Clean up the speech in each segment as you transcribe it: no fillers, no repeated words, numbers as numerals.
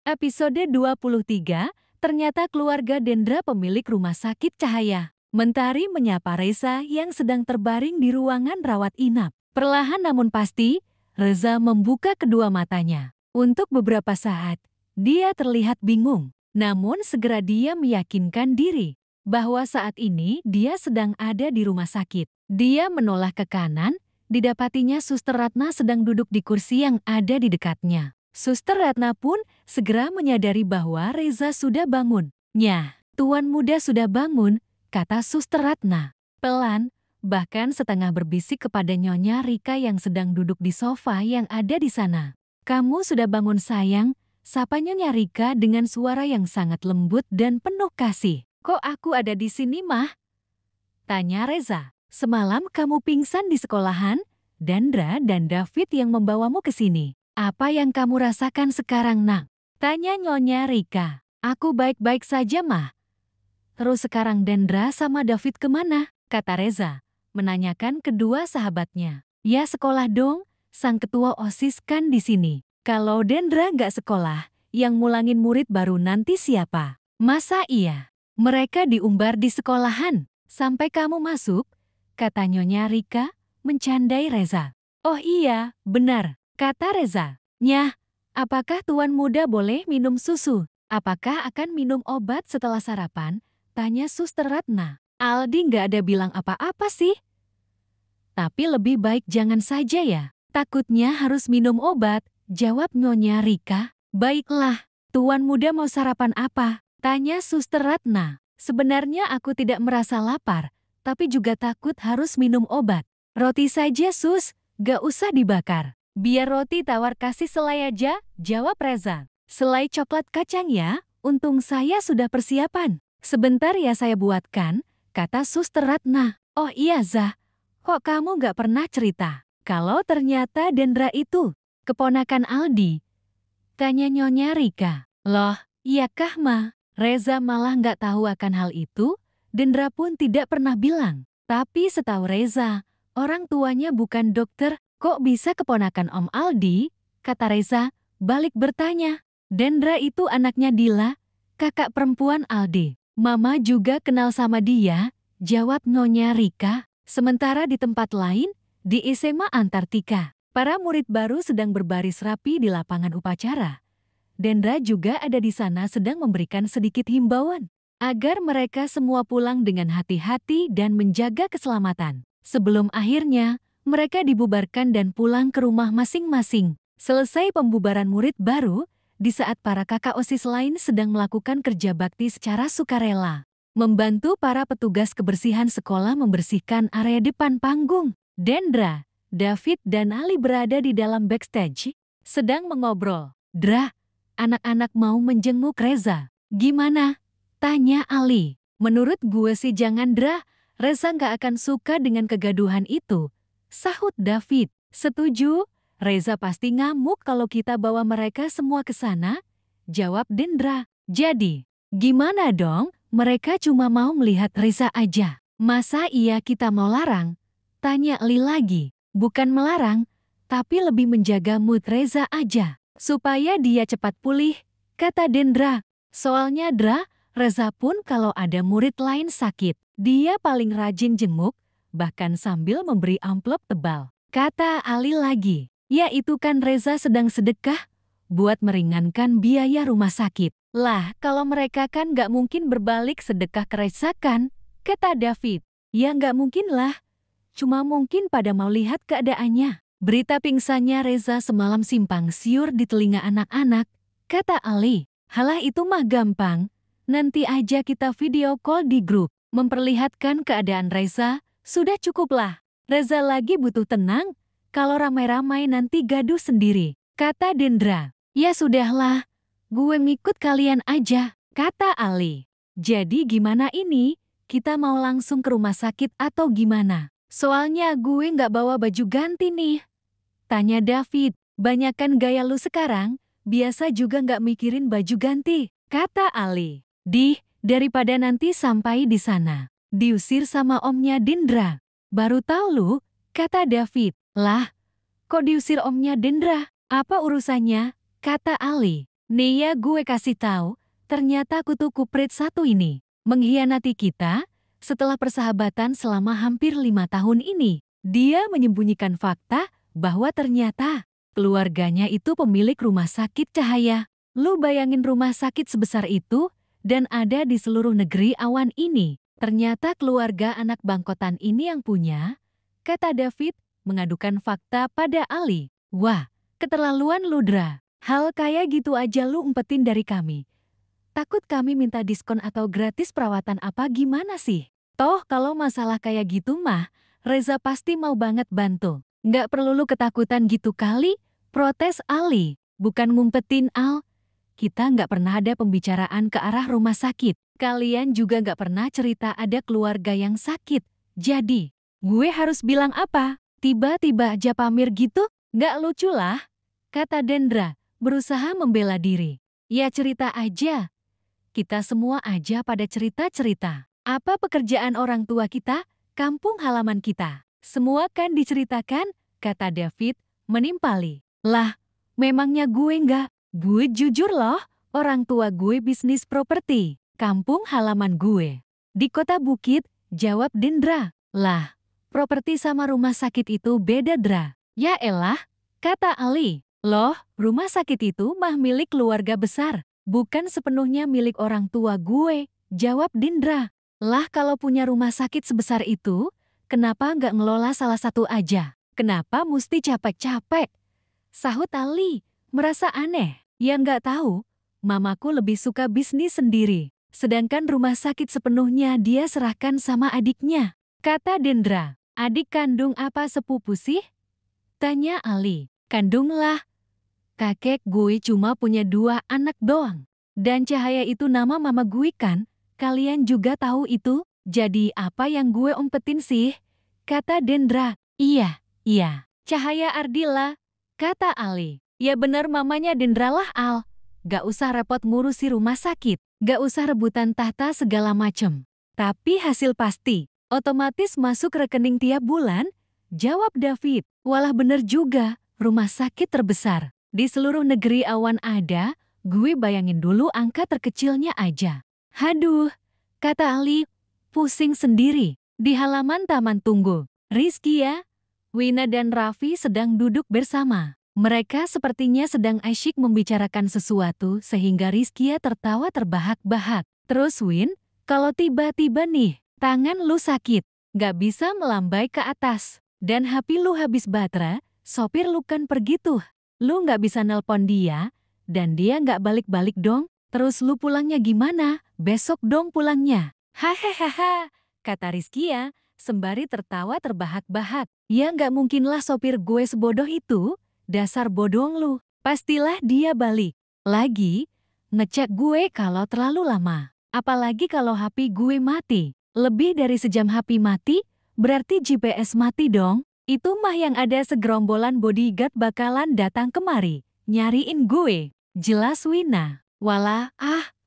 Episode 23, ternyata keluarga Dendra pemilik rumah sakit Cahaya. Mentari menyapa Reza yang sedang terbaring di ruangan rawat inap. Perlahan namun pasti, Reza membuka kedua matanya. Untuk beberapa saat, dia terlihat bingung. Namun segera dia meyakinkan diri bahwa saat ini dia sedang ada di rumah sakit. Dia menoleh ke kanan, didapatinya Suster Ratna sedang duduk di kursi yang ada di dekatnya. Suster Ratna pun segera menyadari bahwa Reza sudah bangun. "Nyah, Tuan Muda sudah bangun," kata Suster Ratna. Pelan, bahkan setengah berbisik kepada Nyonya Rika yang sedang duduk di sofa yang ada di sana. "Kamu sudah bangun sayang," sapa Nyonya Rika dengan suara yang sangat lembut dan penuh kasih. "Kok aku ada di sini, Mah?" tanya Reza. "Semalam kamu pingsan di sekolahan? Dandra dan David yang membawamu ke sini. Apa yang kamu rasakan sekarang, Nak?" tanya Nyonya Rika. "Aku baik-baik saja, Mah." "Terus sekarang Dandra sama David kemana?" kata Reza, menanyakan kedua sahabatnya. "Ya sekolah dong, sang ketua OSIS kan di sini. Kalau Dandra nggak sekolah, yang mulangin murid baru nanti siapa?" "Masa iya? Mereka diumbar di sekolahan sampai kamu masuk?" kata Nyonya Rika, mencandai Reza. "Oh iya, benar," kata Reza. "Nyah, apakah Tuan Muda boleh minum susu? Apakah akan minum obat setelah sarapan?" tanya Suster Ratna. "Aldi nggak ada bilang apa-apa sih. Tapi lebih baik jangan saja ya. Takutnya harus minum obat," jawab Nyonya Rika. "Baiklah, Tuan Muda mau sarapan apa?" tanya Suster Ratna. "Sebenarnya aku tidak merasa lapar, tapi juga takut harus minum obat. Roti saja, Sus, gak usah dibakar." "Biar roti tawar kasih selai aja," jawab Reza. "Selai coklat kacang ya, untung saya sudah persiapan." "Sebentar ya saya buatkan," kata Suster Ratna. "Oh iya Zah, kok kamu gak pernah cerita kalau ternyata Dendra itu keponakan Aldi?" tanya Nyonya Rika. "Loh, iyakah Ma?" Reza malah gak tahu akan hal itu. Dendra pun tidak pernah bilang. Tapi setahu Reza, orang tuanya bukan dokter. "Kok bisa keponakan Om Aldi?" kata Reza, balik bertanya. "Dendra itu anaknya Dila, kakak perempuan Aldi. Mama juga kenal sama dia," jawab Nyonya Rika. Sementara di tempat lain, di SMA Antartika, para murid baru sedang berbaris rapi di lapangan upacara. Dendra juga ada di sana sedang memberikan sedikit himbauan agar mereka semua pulang dengan hati-hati dan menjaga keselamatan. Sebelum akhirnya, mereka dibubarkan dan pulang ke rumah masing-masing. Selesai pembubaran murid baru, di saat para kakak OSIS lain sedang melakukan kerja bakti secara sukarela, membantu para petugas kebersihan sekolah membersihkan area depan panggung. Dendra, David dan Ali berada di dalam backstage, sedang mengobrol. "Dra, anak-anak mau menjenguk Reza. Gimana?" tanya Ali. "Menurut gue sih jangan Dra, Reza nggak akan suka dengan kegaduhan itu," sahut David. "Setuju, Reza pasti ngamuk kalau kita bawa mereka semua ke sana," jawab Dendra. "Jadi, gimana dong? Mereka cuma mau melihat Reza aja. Masa iya kita mau larang?" tanya Ali lagi. "Bukan melarang, tapi lebih menjaga mood Reza aja, supaya dia cepat pulih," kata Dendra. "Soalnya Dra, Reza pun kalau ada murid lain sakit, dia paling rajin jenguk, bahkan sambil memberi amplop tebal," kata Ali lagi. "Ya itu kan Reza sedang sedekah, buat meringankan biaya rumah sakit." "Lah kalau mereka kan gak mungkin berbalik sedekah ke Reza kan?" kata David. "Ya gak mungkin lah, cuma mungkin pada mau lihat keadaannya." "Berita pingsannya Reza semalam simpang siur di telinga anak-anak," kata Ali. "Halah itu mah gampang. Nanti aja kita video call di grup, memperlihatkan keadaan Reza, sudah cukuplah. Reza lagi butuh tenang, kalau ramai-ramai nanti gaduh sendiri," kata Dendra. "Ya sudahlah, gue ngikut kalian aja," kata Ali. "Jadi gimana ini? Kita mau langsung ke rumah sakit atau gimana? Soalnya gue nggak bawa baju ganti nih," tanya David. "Banyakan gaya lu sekarang, biasa juga nggak mikirin baju ganti," kata Ali. Daripada nanti sampai di sana diusir sama omnya Dendra." "Baru tahu lu," kata David. "Lah, kok diusir omnya Dendra? Apa urusannya?" kata Ali. Nih ya gue kasih tahu, ternyata kutu kuprit satu ini mengkhianati kita setelah persahabatan selama hampir 5 tahun ini. Dia menyembunyikan fakta bahwa ternyata keluarganya itu pemilik rumah sakit Cahaya. Lu bayangin rumah sakit sebesar itu dan ada di seluruh negeri awan ini. Ternyata keluarga anak bangkotan ini yang punya, kata David, mengadukan fakta pada Ali. Wah, keterlaluan lu Dra. Hal kayak gitu aja lu umpetin dari kami. Takut kami minta diskon atau gratis perawatan apa gimana sih? Toh kalau masalah kayak gitu mah, Reza pasti mau banget bantu. Nggak perlu lu ketakutan gitu kali, protes Ali. Bukan ngumpetin Al, kita nggak pernah ada pembicaraan ke arah rumah sakit. Kalian juga nggak pernah cerita ada keluarga yang sakit. Jadi, gue harus bilang apa? Tiba-tiba aja pamir gitu? Nggak lucu lah, kata Dendra, berusaha membela diri. Ya cerita aja. Kita semua aja pada cerita-cerita. Apa pekerjaan orang tua kita? Kampung halaman kita. Semua kan diceritakan, kata David, menimpali. Lah, memangnya gue nggak? Gue jujur loh, orang tua gue bisnis properti. Kampung halaman gue di Kota Bukit, jawab Dendra. Lah, properti sama rumah sakit itu beda Dra. Ya elah, kata Ali. Loh, rumah sakit itu mah milik keluarga besar. Bukan sepenuhnya milik orang tua gue, jawab Dendra. Lah kalau punya rumah sakit sebesar itu, kenapa nggak ngelola salah satu aja? Kenapa mesti capek-capek? Sahut Ali, merasa aneh. Ya nggak tahu, mamaku lebih suka bisnis sendiri. Sedangkan rumah sakit sepenuhnya dia serahkan sama adiknya. Kata Dendra, adik kandung apa sepupu sih? Tanya Ali. Kandung lah. Kakek gue cuma punya 2 anak doang. Dan Cahaya itu nama mama gue kan? Kalian juga tahu itu? Jadi apa yang gue umpetin sih? Kata Dendra. Iya. Cahaya Ardila. Kata Ali. Ya bener mamanya Dendra lah Al. Gak usah repot ngurusi rumah sakit. Gak usah rebutan tahta segala macem. Tapi hasil pasti. Otomatis masuk rekening tiap bulan? Jawab David. Walah bener juga. Rumah sakit terbesar di seluruh negeri awan ada, gue bayangin dulu angka terkecilnya aja. Haduh, kata Ali, pusing sendiri. Di halaman taman tunggu, Rizkia, Wina dan Raffi sedang duduk bersama. Mereka sepertinya sedang asyik membicarakan sesuatu sehingga Rizkia tertawa terbahak-bahak. Terus Win, kalau tiba-tiba nih, tangan lu sakit, gak bisa melambai ke atas, dan HP lu habis baterai, sopir lu kan pergi tuh. Lu nggak bisa nelpon dia, dan dia nggak balik-balik dong. Terus lu pulangnya gimana? Besok dong pulangnya. Hahaha, kata Rizkia, sembari tertawa terbahak-bahak. Ya nggak mungkinlah sopir gue sebodoh itu. Dasar bodong lu. Pastilah dia balik. Lagi, ngecek gue kalau terlalu lama. Apalagi kalau HP gue mati. Lebih dari sejam HP mati, berarti GPS mati dong. Itu mah yang ada segerombolan bodyguard bakalan datang kemari, nyariin gue. Jelas Wina. Walah,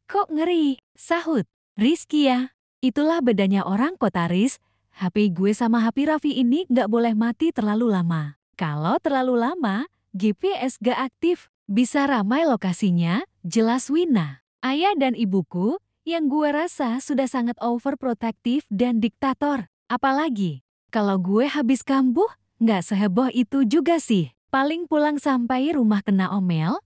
kok ngeri, sahut Rizkia. Itulah bedanya orang kota Riz, HP gue sama HP Raffi ini nggak boleh mati terlalu lama. Kalau terlalu lama, GPS gak aktif, bisa ramai lokasinya, jelas Wina. Ayah dan ibuku, yang gue rasa sudah sangat overprotective dan diktator. Apalagi kalau gue habis kambuh, nggak seheboh itu juga sih. Paling pulang sampai rumah kena omel.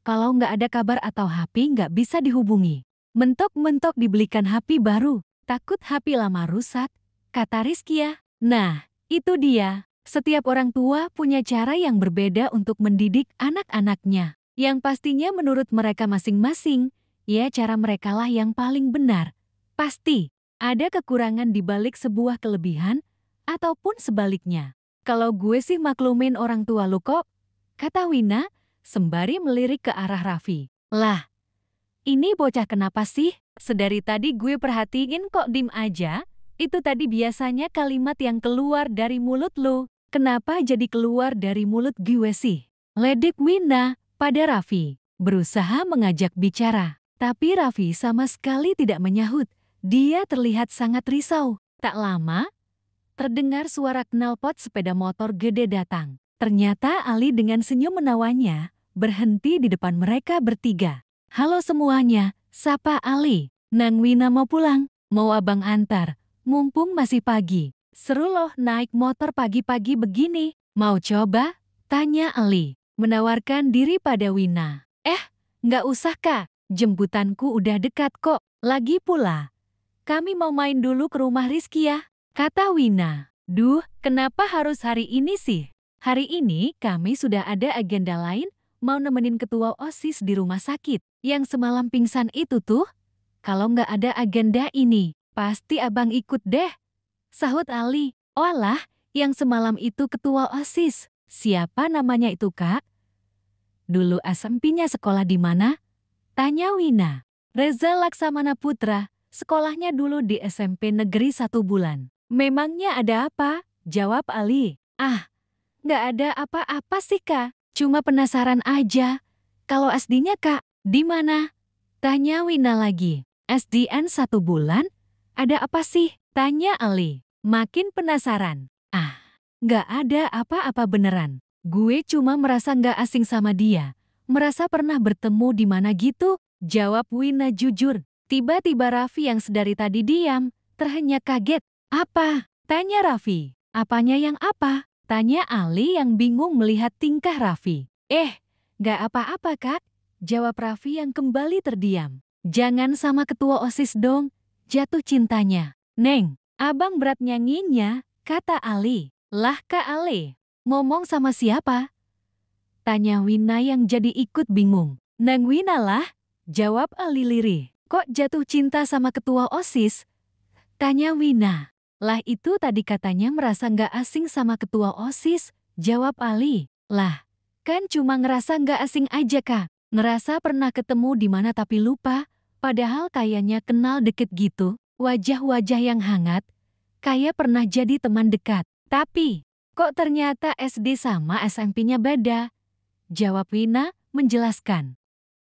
Kalau nggak ada kabar atau HP nggak bisa dihubungi. Mentok-mentok dibelikan HP baru. Takut HP lama rusak, kata Rizkia. Nah, itu dia. Setiap orang tua punya cara yang berbeda untuk mendidik anak-anaknya. Yang pastinya menurut mereka masing-masing, ya cara merekalah yang paling benar. Pasti ada kekurangan di balik sebuah kelebihan, ataupun sebaliknya. Kalau gue sih maklumin orang tua lu kok, kata Wina, sembari melirik ke arah Raffi. Lah, ini bocah kenapa sih? Sedari tadi gue perhatiin kok dim aja. Itu tadi biasanya kalimat yang keluar dari mulut lu. Kenapa jadi keluar dari mulut gue sih? Ledek Wina pada Raffi, berusaha mengajak bicara. Tapi Raffi sama sekali tidak menyahut. Dia terlihat sangat risau. Tak lama, terdengar suara knalpot sepeda motor gede datang. Ternyata Ali dengan senyum menawanya, berhenti di depan mereka bertiga. Halo semuanya, sapa Ali. Nang Wina mau pulang, mau abang antar. Mumpung masih pagi. Seru loh naik motor pagi-pagi begini. Mau coba? Tanya Ali, menawarkan diri pada Wina. Nggak usah kak, jemputanku udah dekat kok. Lagi pula, kami mau main dulu ke rumah Rizky ya, kata Wina. Duh, kenapa harus hari ini sih? Hari ini kami sudah ada agenda lain, mau nemenin ketua OSIS di rumah sakit. Yang semalam pingsan itu tuh, kalau nggak ada agenda ini, pasti abang ikut deh. Sahut Ali. Oalah, yang semalam itu ketua OSIS. Siapa namanya itu kak? Dulu SMP-nya sekolah di mana? Tanya Wina. Reza Laksamana Putra, sekolahnya dulu di SMP Negeri 1 Bulan. Memangnya ada apa? Jawab Ali. Nggak ada apa-apa sih kak, cuma penasaran aja. Kalau SD-nya kak, di mana? Tanya Wina lagi. SDN 1 bulan? Ada apa sih? Tanya Ali. Makin penasaran. Nggak ada apa-apa beneran. Gue cuma merasa nggak asing sama dia. Merasa pernah bertemu di mana gitu? Jawab Wina jujur. Tiba-tiba Raffi yang sedari tadi diam, terhenyak kaget. Apa? Tanya Raffi. Apanya yang apa? Tanya Ali yang bingung melihat tingkah Raffi. Nggak apa-apa kak. Jawab Raffi yang kembali terdiam. Jangan sama ketua OSIS dong. Jatuh cintanya. Neng, abang berat nyanyinya, kata Ali. Lah Kak Ale, ngomong sama siapa? Tanya Wina yang jadi ikut bingung. Nang Wina lah, jawab Ali lirih. Kok jatuh cinta sama ketua OSIS? Tanya Wina. Lah itu tadi katanya merasa nggak asing sama ketua OSIS, jawab Ali. Lah, kan cuma ngerasa nggak asing aja kak. Ngerasa pernah ketemu di mana tapi lupa, padahal kayaknya kenal deket gitu. Wajah-wajah yang hangat, kayak pernah jadi teman dekat. Tapi, kok ternyata SD sama SMP-nya beda? Jawab Wina menjelaskan.